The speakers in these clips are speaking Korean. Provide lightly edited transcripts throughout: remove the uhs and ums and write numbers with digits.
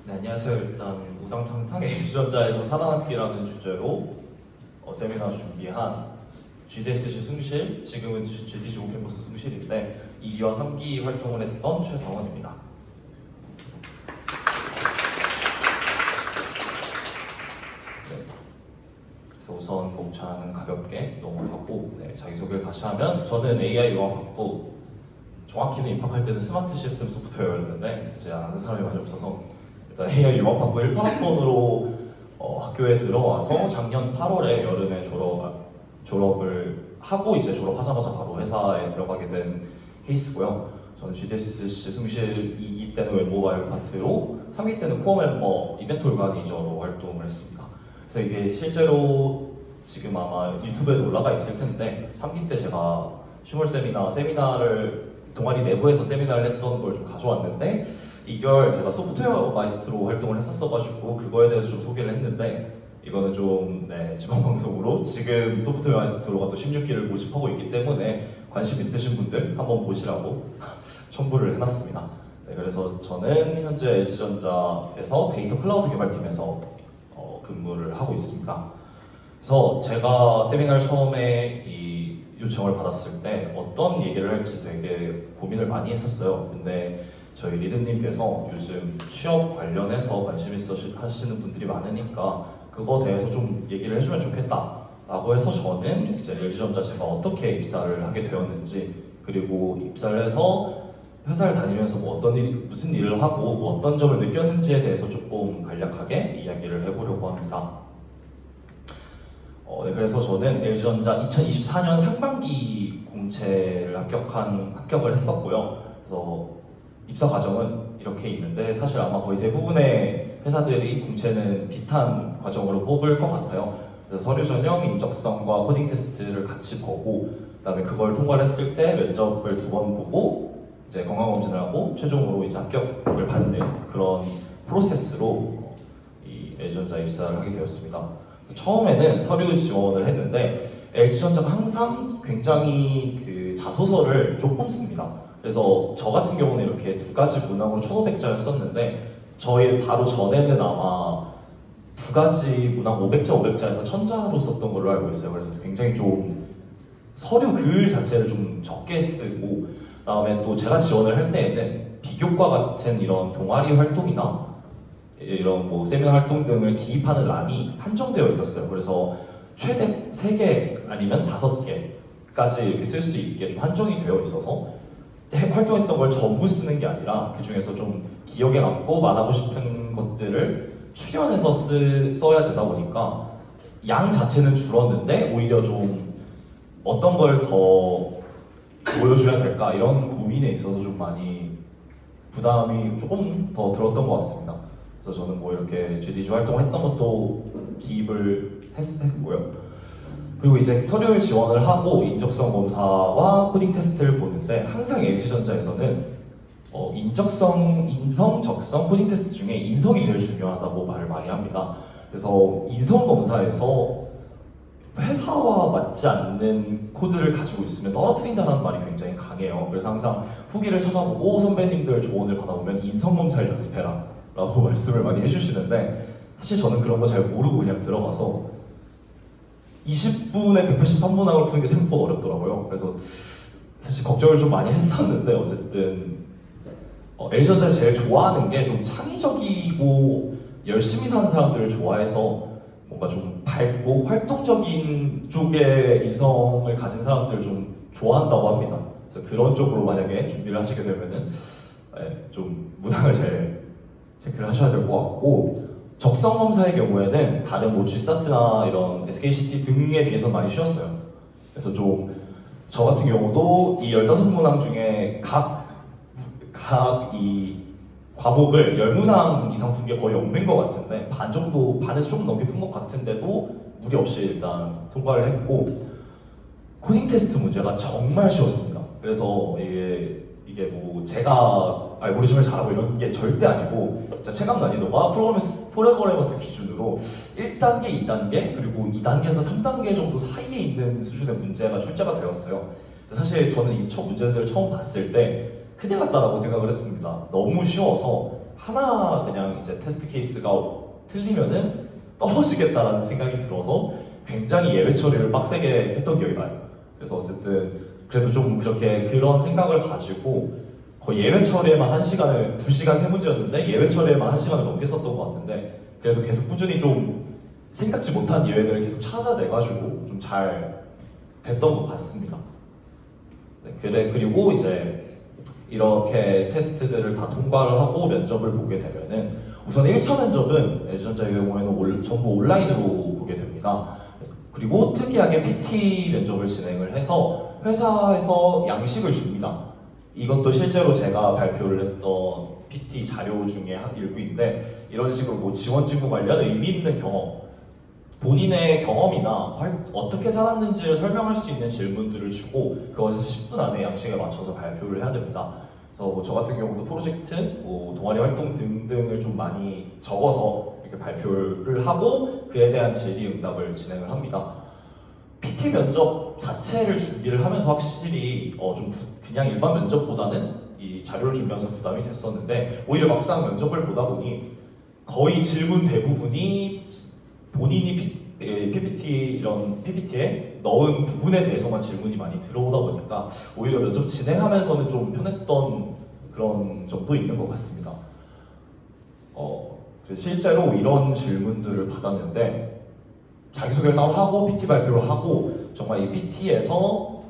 네, 안녕하세요. 일단 우당탕탕 H전자에서 살아남기라는 주제로 세미나 준비한 GDSC 숭실, 지금은 GDG 오캠퍼스 숭실인데 2기와 3기 활동을 했던 최상원입니다. 네, 그래서 우선 목차는 가볍게 넘어가고 자기소개를 다시 하면 저는 AI 융합학부, 정확히는 입학할 때는 스마트 시스템 소프트웨어였는데 이제 아는 사람이 많이 없어서 일단 AI 융합학부 1파트원으로 학교에 들어와서 작년 8월에 여름에 졸업을 하고 이제 졸업하자마자 바로 회사에 들어가게 된 케이스고요. 저는 GDSC 숭실 2기 때는 웹모바일 파트로 3기 때는 코어 멤버 이벤트 오르가니저로 활동을 했습니다. 그래서 이게 실제로 지금 아마 유튜브에도 올라가 있을 텐데 3기 때 제가 슈몰 세미나를 동아리 내부에서 세미나를 했던 걸 좀 가져왔는데 2개월 제가 소프트웨어 마이스트로 활동을 했었어가지고 그거에 대해서 좀 소개를 했는데 이거는 좀 지방방송으로 지금 소프트웨어 마이스트로가 또 16기를 모집하고 있기 때문에 관심 있으신 분들 한번 보시라고 첨부를 해놨습니다. 그래서 저는 현재 LG전자에서 데이터 클라우드 개발팀에서 근무를 하고 있습니다. 그래서 제가 세미나를 처음에 이 요청을 받았을 때 어떤 얘기를 할지 되게 고민을 많이 했었어요. 근데 저희 리드님께서 요즘 취업 관련해서 관심 있어 하시는 분들이 많으니까 그거 대해서 좀 얘기를 해주면 좋겠다 라고 해서 저는 이제 LG전자 제가 어떻게 입사를 하게 되었는지, 그리고 입사를 해서 회사를 다니면서 무슨 일을 하고 어떤 점을 느꼈는지에 대해서 조금 간략하게 이야기를 해보려고 합니다. 그래서 저는 LG전자 2024년 상반기 공채를 합격을 했었고요. 그래서 입사 과정은 이렇게 있는데 사실 아마 거의 대부분의 회사들이 공채는 비슷한 과정으로 뽑을 것 같아요. 그래서 서류 전형, 인적성과 코딩 테스트를 같이 보고 그다음에 그걸 통과를 했을 때 면접을 2번 보고 이제 건강 검진을 하고 최종으로 이제 합격을 받는 그런 프로세스로 이 LG전자 입사를 하게 되었습니다. 처음에는 서류 지원을 했는데 LG전자가 항상 굉장히 그 자소서를 조금 씁니다. 그래서 저 같은 경우는 이렇게 2가지 문항으로 1,500자를 썼는데 저희 바로 전에는 아마 2가지 문항 500자, 500자에서 1,000자로 썼던 걸로 알고 있어요. 그래서 굉장히 좀 서류 글 자체를 좀 적게 쓰고, 그다음에 또 제가 지원을 할 때에는 비교과 같은 이런 동아리 활동이나 이런 뭐 세미나 활동 등을 기입하는 란이 한정되어 있었어요. 그래서 최대 3개 아니면 5개까지 이렇게 쓸 수 있게 좀 한정이 되어 있어서 활동했던 걸 전부 쓰는 게 아니라 그 중에서 좀 기억에 남고 말하고 싶은 것들을 추려내서 써야 되다 보니까 양 자체는 줄었는데 오히려 좀 어떤 걸 더 보여줘야 될까 이런 고민에 있어서 좀 많이 부담이 조금 더 들었던 것 같습니다. 그래서 저는 뭐 이렇게 GDG 활동했던 것도 기입을 했고요. 그리고 이제 서류 지원을 하고 인적성 검사와 코딩 테스트를 보는데 항상 LG전자에서는 인성, 적성, 코딩 테스트 중에 인성이 제일 중요하다고 말을 많이 합니다. 그래서 인성 검사에서 회사와 맞지 않는 코드를 가지고 있으면 떨어뜨린다는 말이 굉장히 강해요. 그래서 항상 후기를 찾아보고 선배님들 조언을 받아보면 인성 검사를 연습해라 라고 말씀을 많이 해주시는데 사실 저는 그런 거 잘 모르고 그냥 들어가서 20분에 183문항을 푸는 게 생각보다 어렵더라고요. 그래서 사실 걱정을 좀 많이 했었는데 어쨌든 LG전자 제일 좋아하는 게 좀 창의적이고 열심히 사는 사람들을 좋아해서 뭔가 좀 밝고 활동적인 쪽의 인성을 가진 사람들을 좀 좋아한다고 합니다. 그래서 그런 쪽으로 만약에 준비를 하시게 되면은 좀 문항을 잘 체크를 하셔야 될 것 같고, 적성 검사의 경우에는 다른 뭐 G사트나 이런 SKCT 등에 비해서 많이 쉬웠어요. 그래서 좀 저 같은 경우도 이 15문항 중에 각 이 과목을 10문항 이상 푼 게 거의 없는 것 같은데 반에서 조금 넘게 푼 것 같은데도 무리 없이 일단 통과를 했고, 코딩 테스트 문제가 정말 쉬웠습니다. 그래서 이게 뭐 제가 알고리즘을 잘하고 이런 게 절대 아니고 진짜 체감 난이도가 프로그래머스 기준으로 1단계, 2단계 그리고 2단계에서 3단계 정도 사이에 있는 수준의 문제가 출제가 되었어요. 사실 저는 이 문제들을 처음 봤을 때 큰일 났다라고 생각을 했습니다. 너무 쉬워서 하나 그냥 이제 테스트 케이스가 틀리면은 떨어지겠다라는 생각이 들어서 굉장히 예외 처리를 빡세게 했던 기억이 나요. 그래서 어쨌든 그래도 좀 그렇게 그런 생각을 가지고 거의 예외 처리에만 1시간을 2시간 3문제였는데 예외 처리에만 1시간을 넘게 썼던 것 같은데 그래도 계속 꾸준히 좀 생각지 못한 예외들을 계속 찾아내가지고 좀 잘 됐던 것 같습니다. 네, 그리고 이제 이렇게 테스트들을 다 통과를 하고 면접을 보게 되면은 우선 1차 면접은 애전자의 경우에는 전부 온라인으로 보게 됩니다. 그리고 특이하게 PT 면접을 진행을 해서 회사에서 양식을 줍니다. 이것도 실제로 제가 발표를 했던 PT 자료 중에 한 일부인데 이런 식으로 뭐 지원직무 관련 의미 있는 경험 본인의 경험이나 어떻게 살았는지를 설명할 수 있는 질문들을 주고 그것을 10분 안에 양식에 맞춰서 발표를 해야 됩니다. 그래서 뭐 저 같은 경우도 프로젝트, 뭐 동아리 활동 등등을 좀 많이 적어서 이렇게 발표를 하고 그에 대한 질의응답을 진행을 합니다. PT 면접 자체를 준비를 하면서 확실히 좀 그냥 일반 면접보다는 이 자료를 준비하면서 부담이 됐었는데 오히려 막상 면접을 보다 보니 거의 질문 대부분이 본인이 이런 PPT에 넣은 부분에 대해서만 질문이 많이 들어오다 보니까 오히려 면접 진행하면서는 좀 편했던 그런 점도 있는 것 같습니다. 실제로 이런 질문들을 받았는데 자기소개를 따로 하고 PT 발표를 하고 정말 이 PT에서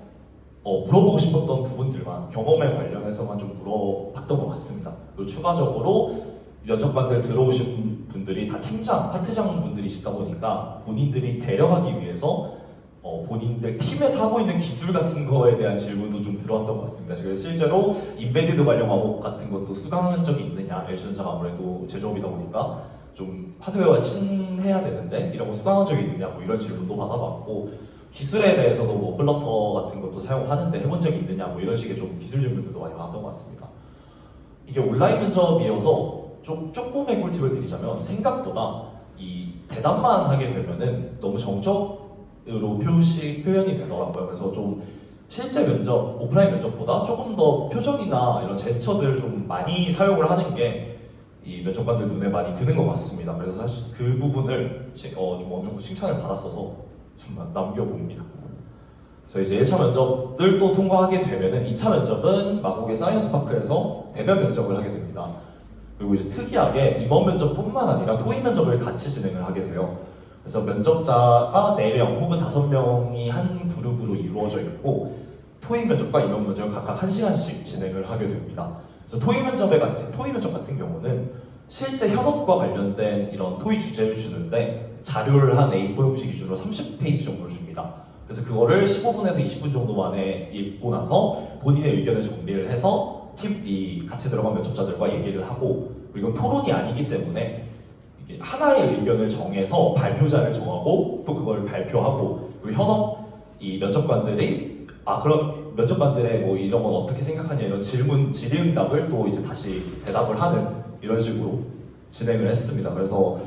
물어보고 싶었던 부분들만 경험에 관련해서만 좀 물어봤던 것 같습니다. 그리고 추가적으로 면접관들 들어오신 분들이 다 팀장, 파트장 분들이시다 보니까 본인들이 데려가기 위해서 본인들 팀에서 하고 있는 기술 같은 거에 대한 질문도 좀 들어왔던 것 같습니다. 그래서 실제로 인베디드 관련 과목 같은 것도 수강한 적이 있느냐, LG전자가 아무래도 제조업이다 보니까 좀 하드웨어와 친해야 되는데 이런 거 수강한 적이 있느냐, 뭐 이런 질문도 받아봤고 기술에 대해서도 뭐 플러터 같은 것도 사용하는데 해본 적이 있느냐, 뭐 이런 식의 좀 기술 질문들도 많이 받았던 것 같습니다. 이게 온라인 면접이어서 조금의 꿀팁을 드리자면 생각보다 이 대답만 하게 되면은 너무 정적으로 표현이 되더라고요. 그래서 좀 실제 면접, 오프라인 면접보다 조금 더 표정이나 이런 제스처들을 좀 많이 사용을 하는 게 이 면접관들 눈에 많이 드는 것 같습니다. 그래서 사실 그 부분을 좀 어느 정도 칭찬을 받았어서 좀 남겨봅니다. 그래서 이제 1차 면접을 또 통과하게 되면은 2차 면접은 마곡의 사이언스파크에서 대면 면접을 하게 됩니다. 그리고 이제 특이하게 임원 면접뿐만 아니라 토익 면접을 같이 진행을 하게 돼요. 그래서 면접자가 4명 혹은 5명이 한 그룹으로 이루어져 있고 토익 면접과 임원 면접을 각각 1시간씩 진행을 하게 됩니다. 그래서 토익 면접 같은 경우는 실제 현업과 관련된 이런 토익 주제를 주는데 자료를 한 A4 용지 기준으로 30페이지 정도를 줍니다. 그래서 그거를 15분에서 20분 정도 만에 읽고 나서 본인의 의견을 정리를 해서 팀이 같이 들어간 면접자들과 얘기를 하고 그리고 토론이 아니기 때문에 이게 하나의 의견을 정해서 발표자를 정하고 또 그걸 발표하고 그리고 현업 이 면접관들이 그럼 면접관들의 뭐 이런 건 어떻게 생각하냐 이런 질의응답을 또 이제 다시 대답을 하는 이런 식으로 진행을 했습니다. 그래서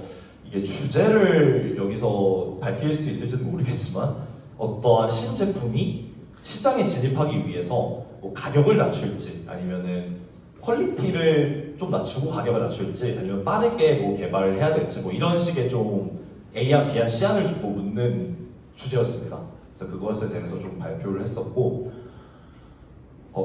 이게 주제를 여기서 밝힐 수 있을지는 모르겠지만 어떠한 신제품이 시장에 진입하기 위해서 뭐 가격을 낮출지 아니면은 퀄리티를 좀 낮추고 가격을 낮출지 아니면 빠르게 뭐 개발을 해야 될지 뭐 이런 식의 좀 A안 B안 C안을 주고 묻는 주제였습니다. 그래서 그것에 대해서 좀 발표를 했었고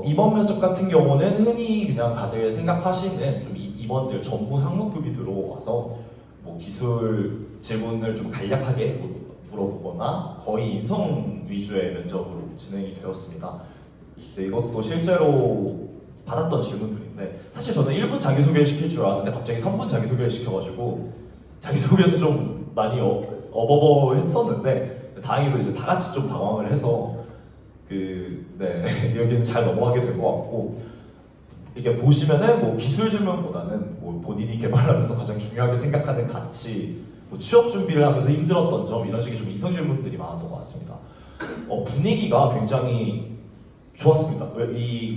임원 면접 같은 경우는 흔히 그냥 다들 생각하시는 좀 임원들 전부 상무급이 들어와서 뭐 기술 질문을 좀 간략하게 물어보거나 거의 인성 위주의 면접으로 진행이 되었습니다. 이제 이것도 실제로 받았던 질문들인데 사실 저는 1분 자기소개를 시킬 줄 알았는데 갑자기 3분 자기소개를 시켜가지고 자기소개에서 좀 많이 어버버했었는데 다행히도 이제 다 같이 좀 당황을 해서 여기는 잘 넘어가게 된 것 같고 이게 보시면은 뭐 기술 질문보다는 뭐 본인이 개발하면서 가장 중요하게 생각하는 가치 뭐 취업 준비를 하면서 힘들었던 점 이런 식의 좀 이성 질문들이 많았던 것 같습니다. 분위기가 굉장히 좋았습니다.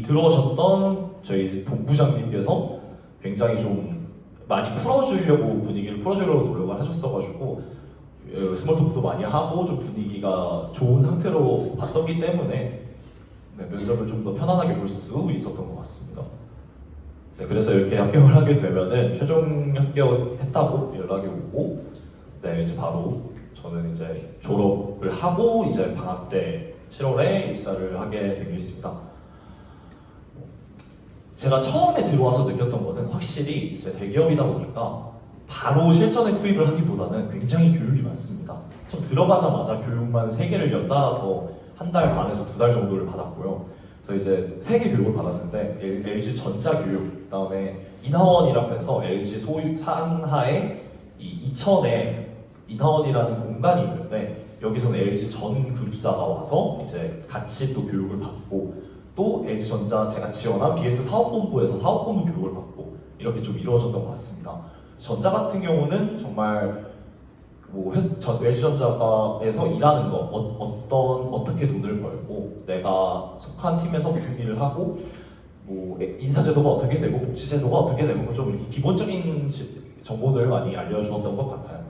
들어오셨던 저희 본부장님께서 굉장히 좀 많이 분위기를 풀어주려고 노력을 하셨어가지고 스몰 토크도 많이 하고 좀 분위기가 좋은 상태로 봤었기 때문에 면접을 좀 더 편안하게 볼 수 있었던 것 같습니다. 네, 그래서 이렇게 합격을 하게 되면은 최종 합격했다고 연락이 오고, 네, 이제 바로 저는 이제 졸업을 하고 이제 방학 때 7월에 입사를 하게 되겠습니다. 제가 처음에 들어와서 느꼈던 거는 확실히 이제 대기업이다 보니까 바로 실전에 투입을 하기보다는 굉장히 교육이 많습니다. 좀 들어가자마자 교육만 3개를 연달아서 한 달 반에서 2달 정도를 받았고요. 그래서 이제 3개 교육을 받았는데 LG 전자 교육, 그다음에 인하원이라고 해서 LG 소유 산하에 이 이천에 인하원이라는 공간이 있는데 여기서는 LG 전 그룹사가 와서 이제 같이 또 교육을 받고 또 LG전자 제가 지원한 BS 사업본부에서 사업본부 교육을 받고 이렇게 좀 이루어졌던 것 같습니다. 전자 같은 경우는 정말 뭐 LG전자에서 일하는 거 어떻게 돈을 벌고 내가 속한 팀에서 무슨 일을 하고 뭐 인사제도가 어떻게 되고 복지제도가 어떻게 되고 좀 이렇게 기본적인 정보들을 많이 알려주었던 것 같아요.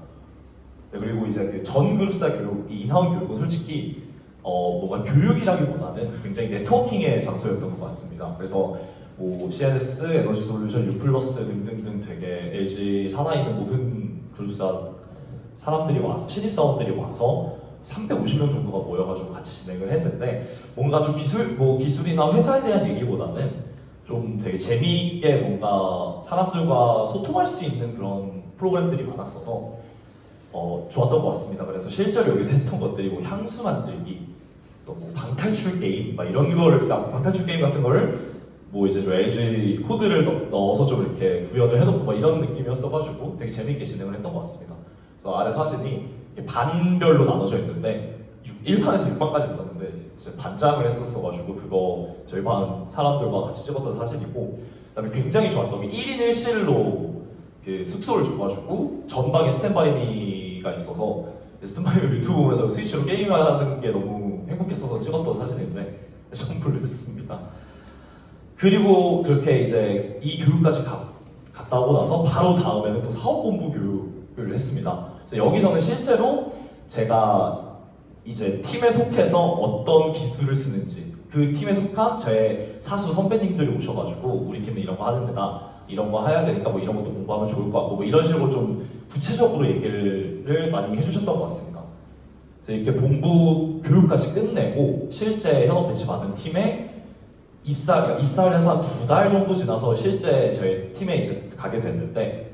네, 그리고 이제 그 전 그룹사 교육, 이 인하운 교육은 솔직히 뭔가 교육이라기보다는 굉장히 네트워킹의 장소였던 것 같습니다. 그래서 뭐 CNS, 에너지솔루션, 유플러스 등등등 되게 LG 산하에 있는 모든 그룹사 사람들이 와서 신입사원들이 와서 350명 정도가 모여가지고 같이 진행을 했는데 뭔가 좀 기술이나 회사에 대한 얘기보다는 좀 되게 재미있게 뭔가 사람들과 소통할 수 있는 그런 프로그램들이 많았어서 좋았던 것 같습니다. 그래서 실제로 여기서 했던 것들이 뭐 향수 만들기, 또 뭐 방탈출 게임, 막 이런 거를 방탈출 게임 같은 거를 뭐 이제 좀 LG 코드를 넣어서 좀 이렇게 구현을 해놓고 막 이런 느낌이었어가지고 되게 재밌게 진행을 했던 것 같습니다. 그래서 아래 사진이 반별로 나눠져 있는데 1판에서 6판까지 있었는데 이제 반장을 했었어가지고 그거 저희 반 사람들과 같이 찍었던 사진이고, 그다음에 굉장히 좋았던 게 1인 1실로 그 숙소를 줘가지고 전방에 스탠바이미가 있어서 스탠바이미 유튜브 보면서 스위치로 게임하는 게 너무 행복했어서 찍었던 사진인데 첨부를 했습니다. 그리고 그렇게 이제 이 교육까지 갔다 오고 나서 바로 다음에는 또 사업본부 교육을 했습니다. 그래서 여기서는 실제로 제가 이제 팀에 속해서 어떤 기술을 쓰는지 그 팀에 속한 제 사수 선배님들이 오셔가지고 우리 팀은 이런 거 하는 데다, 이런 거 해야 되니까 뭐 이런 것도 공부하면 좋을 것 같고 뭐 이런 식으로 좀 구체적으로 얘기를 많이 해주셨던 것 같습니다. 그래서 이렇게 본부 교육까지 끝내고 실제 현업 배치 받은 팀에 입사를 해서 한 2달 정도 지나서 실제 저희 팀에 이제 가게 됐는데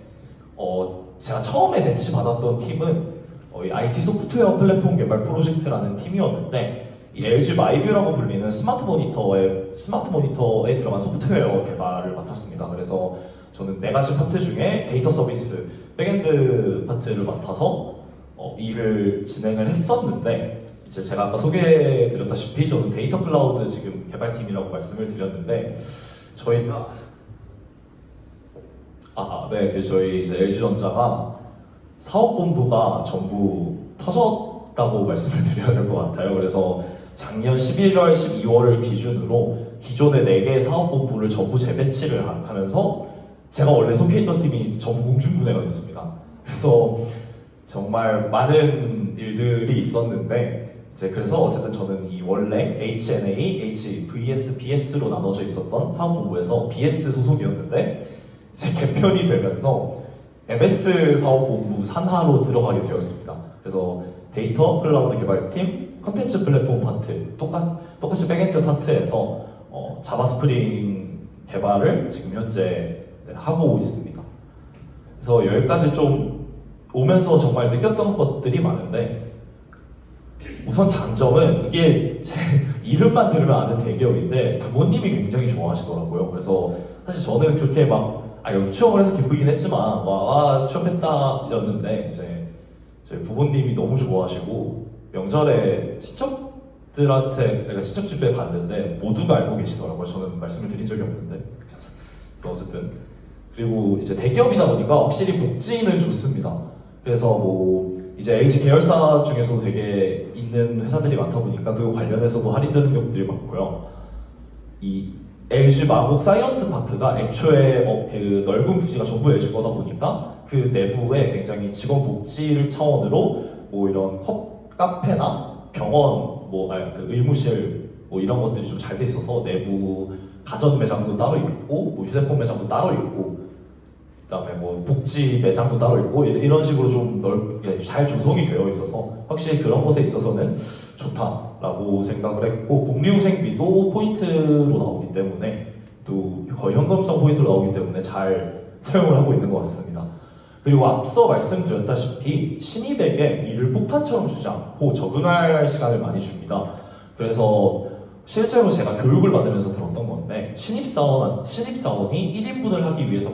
제가 처음에 배치 받았던 팀은 이 IT 소프트웨어 플랫폼 개발 프로젝트라는 팀이었는데 이 LG 마이뷰라고 불리는 스마트 모니터에 들어간 소프트웨어 개발을 맡았습니다. 그래서 저는 4가지 파트 중에 데이터 서비스, 백엔드 파트를 맡아서 일을 진행을 했었는데, 이제 제가 아까 소개해드렸다시피 저는 데이터 클라우드 지금 개발팀이라고 말씀을 드렸는데 저희가 저희 이제 LG전자가 사업본부가 전부 터졌다고 말씀을 드려야 될 것 같아요. 그래서 작년 11월, 12월을 기준으로 기존의 4개의 사업본부를 전부 재배치를 하면서 제가 원래 속해 있던 팀이 전부 공중분해가 됐습니다. 그래서 정말 많은 일들이 있었는데 그래서 어쨌든 저는 이 원래 HNA, HVS, BS로 나눠져 있었던 사업본부에서 BS 소속이었는데 이제 개편이 되면서 MS 사업본부 산하로 들어가게 되었습니다. 그래서 데이터 클라우드 개발팀, 컨텐츠 플랫폼 파트, 똑같이 백엔드 파트에서 자바 스프링 개발을 지금 현재 하고 있습니다. 그래서 여기까지 좀 오면서 정말 느꼈던 것들이 많은데, 우선 장점은 이게 제 이름만 들으면 아는 대기업인데 부모님이 굉장히 좋아하시더라고요. 그래서 사실 저는 그렇게 여기 취업을 해서 기쁘긴 했지만 취업했다였는데 이제 저희 부모님이 너무 좋아하시고 명절에 친척들한테 친척 집에 갔는데 모두가 알고 계시더라고요. 저는 말씀을 드린 적이 없는데. 그래서 어쨌든 그리고 이제 대기업이다 보니까 확실히 복지는 좋습니다. 그래서 뭐 이제 LG 계열사 중에서도 되게 있는 회사들이 많다 보니까 그 관련해서도 할인되는 경우들이 많고요. 이 LG 마곡 사이언스 파크가 애초에 그 넓은 부지가 전부 LG 거다 보니까 그 내부에 굉장히 직원 복지를 차원으로 뭐 이런 카페나 병원, 그 의무실 뭐 이런 것들이 좀 잘 돼 있어서 내부 가전 매장도 따로 있고, 뭐 휴대폰 매장도 따로 있고, 그다음에 뭐 복지 매장도 따로 있고 이런 식으로 좀 넓게 잘 조성이 되어 있어서 확실히 그런 것에 있어서는 좋다라고 생각을 했고, 복리후생비도 포인트로 나오기 때문에 또 거의 현금성 포인트로 나오기 때문에 잘 사용을 하고 있는 것 같습니다. 그리고 앞서 말씀드렸다시피 신입에게 일을 폭탄처럼 주지 않고 적응할 시간을 많이 줍니다. 그래서 실제로 제가 교육을 받으면서 들었던 건데 신입사원이 1인분을 하기 위해서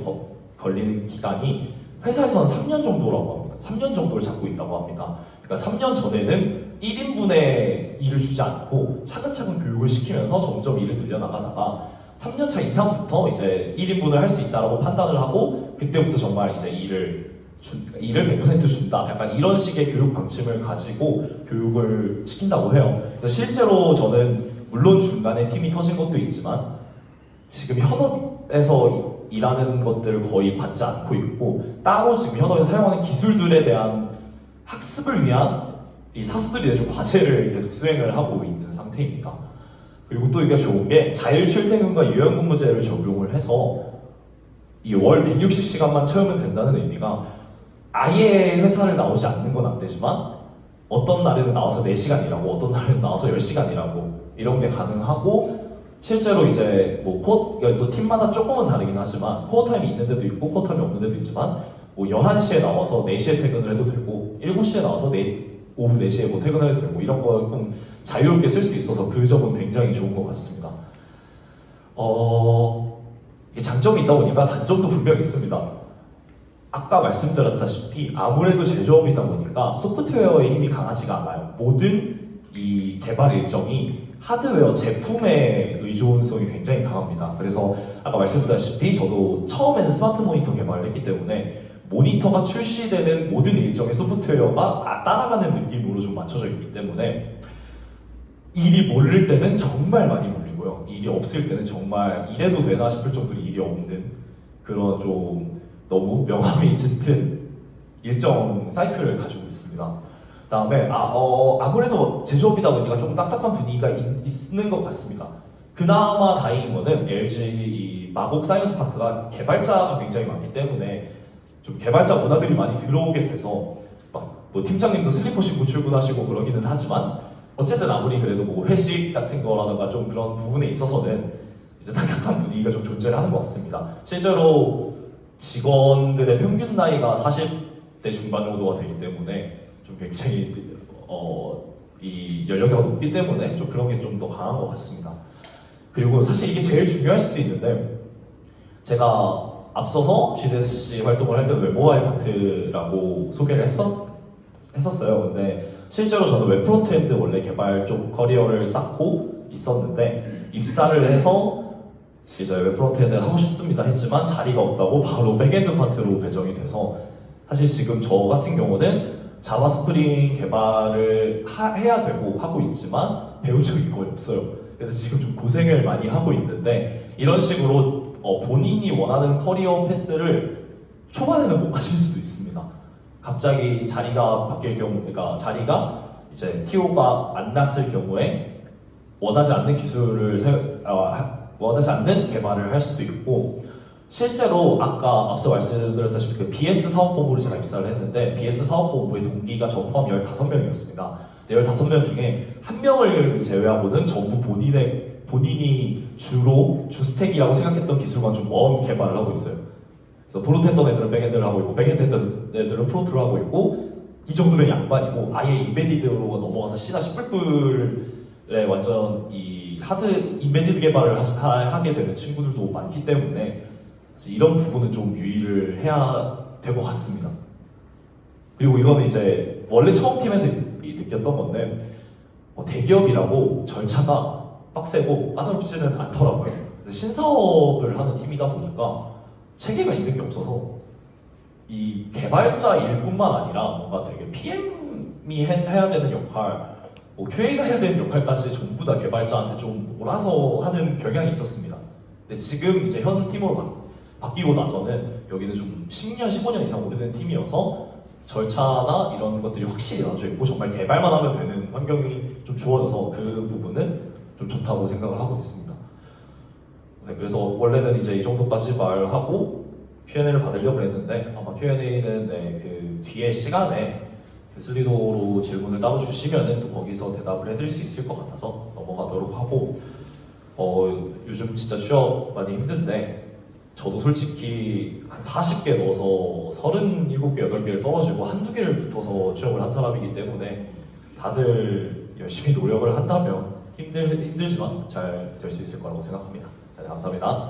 걸리는 기간이 회사에서는 3년 정도라고 합니다. 3년 정도를 잡고 있다고 합니다. 그러니까 3년 전에는 1인분의 일을 주지 않고 차근차근 교육을 시키면서 점점 일을 늘려나가다가 3년차 이상부터 이제 1인분을 할 수 있다라고 판단을 하고 그때부터 정말 이제 일을 100% 준다. 약간 이런 식의 교육 방침을 가지고 교육을 시킨다고 해요. 그래서 실제로 저는 물론 중간에 팀이 터진 것도 있지만 지금 현업에서 일하는 것들을 거의 받지 않고 있고 따로 지금 현업에서 사용하는 기술들에 대한 학습을 위한 이 사수들이 좀 과제를 계속 수행을 하고 있는 상태입니다. 그리고 또 이게 좋은 게 자율 출퇴근과 유연근무제를 적용을 해서 이 월 160시간만 채우면 된다는 의미가 아예 회사를 나오지 않는 건 안 되지만 어떤 날에는 나와서 4시간 일하고 어떤 날에는 나와서 10시간 일하고 이런 게 가능하고 실제로 이제 뭐 또 팀마다 조금은 다르긴 하지만 코어 타임이 있는 데도 있고 코어 타임이 없는 데도 있지만 뭐 11시에 나와서 4시에 퇴근을 해도 되고 7시에 나와서 오후 4시에 뭐 퇴근을 해도 되고 이런 거 좀 자유롭게 쓸 수 있어서 그 점은 굉장히 좋은 것 같습니다. 장점이 있다 보니까 단점도 분명히 있습니다. 아까 말씀드렸다시피 아무래도 제조업이다 보니까 소프트웨어의 힘이 강하지가 않아요. 모든 이 개발 일정이 하드웨어 제품의 의존성이 굉장히 강합니다. 그래서 아까 말씀드렸다시피 저도 처음에는 스마트 모니터 개발을 했기 때문에 모니터가 출시되는 모든 일정의 소프트웨어가 따라가는 느낌으로 좀 맞춰져 있기 때문에 일이 몰릴 때는 정말 많이 몰리고요. 일이 없을 때는 정말 이래도 되나 싶을 정도로 일이 없는 그런 좀 너무 명암이 짙은 일정 사이클을 가지고 있습니다. 그다음에 아무래도 제조업이다 보니까 좀 딱딱한 분위기가 있는 것 같습니다. 그나마 다행인 거는 LG 이 마곡 사이언스 파크가 개발자가 굉장히 많기 때문에 좀 개발자 문화들이 많이 들어오게 돼서 막 뭐 팀장님도 슬리퍼 신고 출근하시고 그러기는 하지만 어쨌든 아무리 그래도 뭐 회식 같은 거라든가 좀 그런 부분에 있어서는 이제 딱딱한 분위기가 좀 존재를 하는 것 같습니다. 실제로 직원들의 평균 나이가 40대 중반 정도가 되기 때문에 좀 굉장히 이 연령대가 높기 때문에 좀 그런 게 좀 더 강한 것 같습니다. 그리고 사실 이게 제일 중요할 수도 있는데 제가 앞서서 GDSC 활동을 할 때는 웹모바일 파트라고 소개를 했었어요. 근데 실제로 저는 웹 프론트엔드 원래 개발 쪽 커리어를 쌓고 있었는데 입사를 해서 이제 웹 프론트엔드 하고 싶습니다 했지만 자리가 없다고 바로 백엔드 파트로 배정이 돼서 사실 지금 저 같은 경우는 자바 스프링 개발을 해야 되고 하고 있지만 배운 적이 거의 없어요. 그래서 지금 좀 고생을 많이 하고 있는데 이런 식으로 본인이 원하는 커리어 패스를 초반에는 못 가실 수도 있습니다. 갑자기 자리가 바뀔 경우, 그러니까 자리가 이제 TO가 안 났을 경우에 원하지 않는 기술을 원하지 않는 개발을 할 수도 있고 실제로 아까 앞서 말씀드렸다시피 그 BS 사업본부로 제가 입사를 했는데 BS 사업본부의 동기가 저 포함 15명이었습니다. 15명 중에 한 명을 제외하고는 전부 본인이 주로 주스택이라고 생각했던 기술과 좀 먼 개발을 하고 있어요. 그래서 프론트 했던 애들은 백엔드를 하고 있고 백엔드 했던 애들은 프론트를 하고 있고 이 정도면 양반이고 아예 인베디드로 넘어가서 C나 C++에 완전 이 하드 인베디드 개발을 하게 되는 친구들도 많기 때문에 이런 부분은 좀 유의를 해야 될 것 같습니다. 그리고 이거는 이제 원래 처음 팀에서 느꼈던 건데 대기업이라고 절차가 빡세고 까다롭지는 않더라고요. 신사업을 하는 팀이다 보니까 체계가 있는 게 없어서 이 개발자 일뿐만 아니라 뭔가 되게 PM이 해야 되는 역할, 뭐 QA가 해야 되는 역할까지 전부 다 개발자한테 좀 몰아서 하는 경향이 있었습니다. 근데 지금 이제 현 팀으로 바뀌고 나서는 여기는 좀 10년, 15년 이상 오래된 팀이어서 절차나 이런 것들이 확실히 나눠져 있고 정말 개발만 하면 되는 환경이 좀 주어져서 그 부분은 좀 좋다고 생각을 하고 있습니다. 네, 그래서 원래는 이제 이 정도까지 말하고 Q&A를 받으려고 했는데 아마 Q&A는 네, 그 뒤에 시간에 그 슬리도로 질문을 따로 주시면은 또 거기서 대답을 해드릴 수 있을 것 같아서 넘어가도록 하고 요즘 진짜 취업 많이 힘든데 저도 솔직히 한 40개 넣어서 37개, 8개를 떨어지고 한두 개를 붙어서 취업을 한 사람이기 때문에 다들 열심히 노력을 한다면 힘들지만 잘 될 수 있을 거라고 생각합니다. 네, 감사합니다.